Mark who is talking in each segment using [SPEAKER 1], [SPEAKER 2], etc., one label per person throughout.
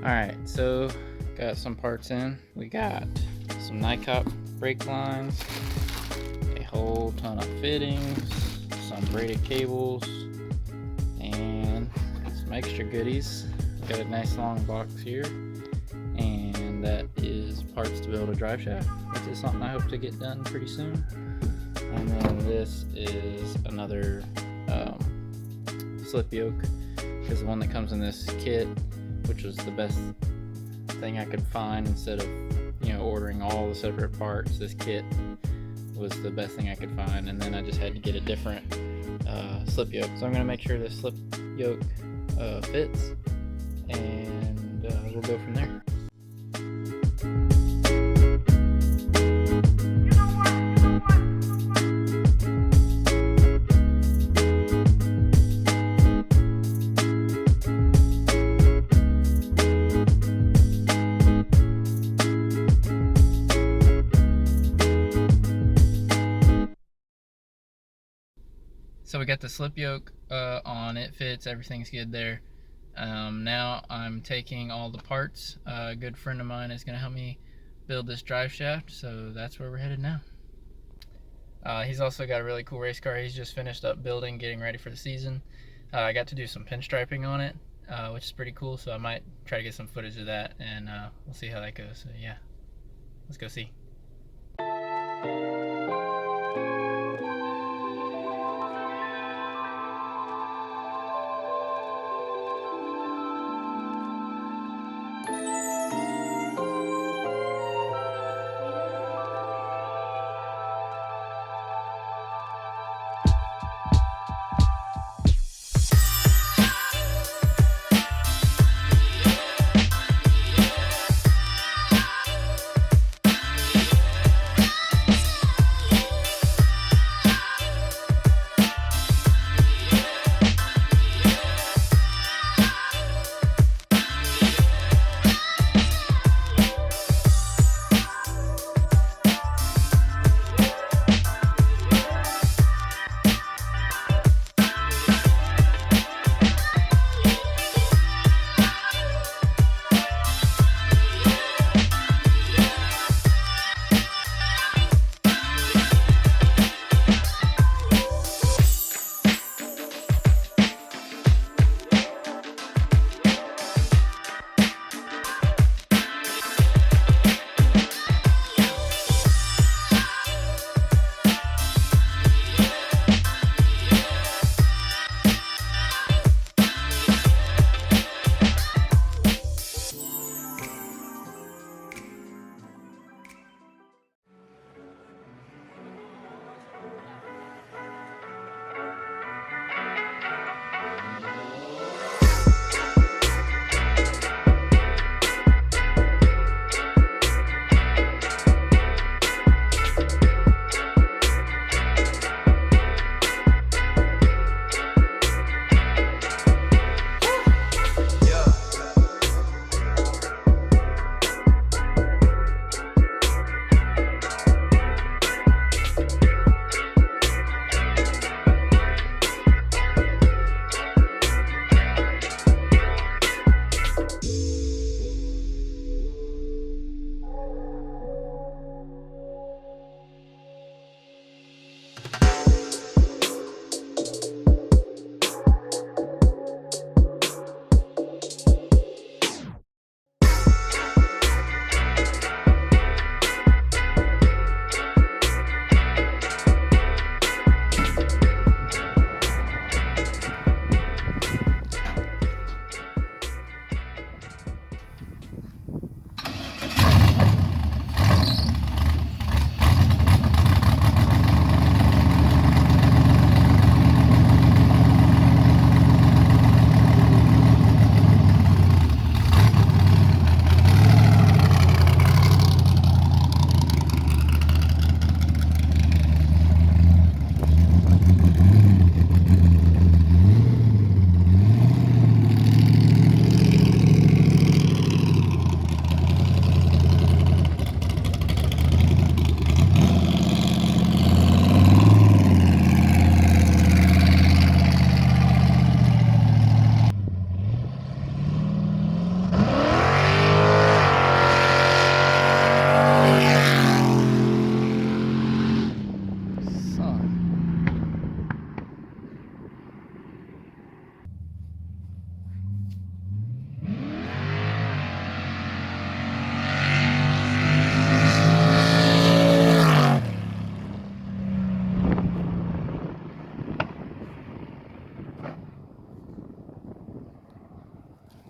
[SPEAKER 1] Alright, so got some parts in. We got some Nycop brake lines, a whole ton of fittings, some braided cables, and some extra goodies. We got a nice long box here, and that is parts to build a drive shaft, which is something I hope to get done pretty soon. And then this is another slip yoke, because the one that comes in this kit, which was the best thing I could find instead of ordering all the separate parts, this kit was the best thing I could find, and then I just had to get a different slip yoke. So I'm going to make sure this slip yoke fits, and we'll go from there. So we got the slip yoke on, it fits, everything's good there. Now I'm taking all the parts. A good friend of mine is going to help me build this drive shaft, so that's where we're headed now. He's also got a really cool race car he's just finished up building, getting ready for the season. I got to do some pinstriping on it, which is pretty cool, so I might try to get some footage of that, and we'll see how that goes. So yeah, let's go see.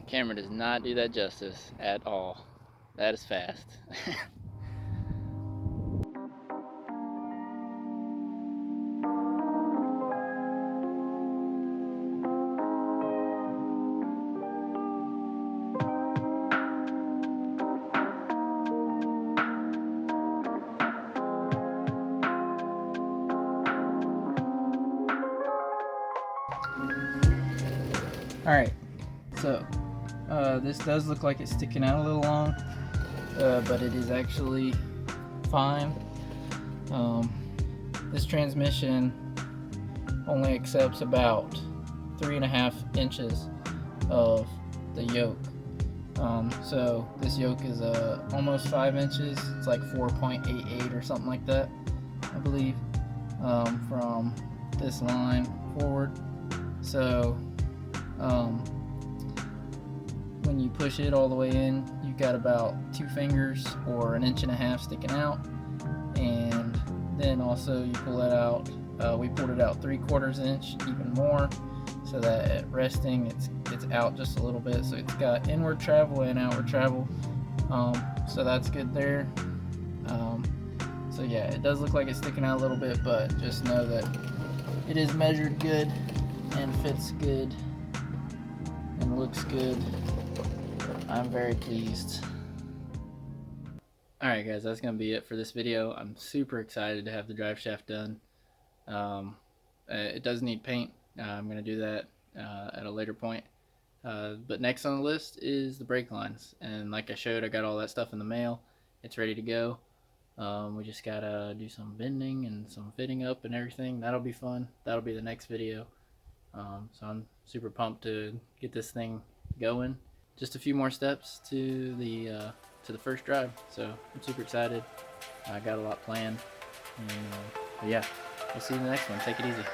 [SPEAKER 1] Camera does not do that justice at all. That is fast. Alright, so this does look like it's sticking out a little long, but it is actually fine. This transmission only accepts about 3.5 inches of the yoke. So this yoke is almost 5 inches. It's like 4.88 or something like that, I believe, from this line forward. So when you push it all the way in, you've got about 2 fingers or 1.5 inches sticking out, and then also you pull it out. We pulled it out 3/4 inch, even more, so that at resting it's out just a little bit. So it's got inward travel and outward travel. So that's good there. So yeah, it does look like it's sticking out a little bit, but just know that it is measured good and fits good and looks good. I'm very pleased. Alright guys, that's going to be it for this video. I'm super excited to have the drive shaft done. It does need paint. I'm going to do that at a later point. But next on the list is the brake lines. And like I showed, I got all that stuff in the mail. It's ready to go. We just got to do some bending and some fitting up and everything. That'll be fun. That'll be the next video. So I'm super pumped to get this thing going. Just a few more steps to the first drive, so I'm super excited. I got a lot planned, and but yeah, we'll see you in the next one. Take it easy.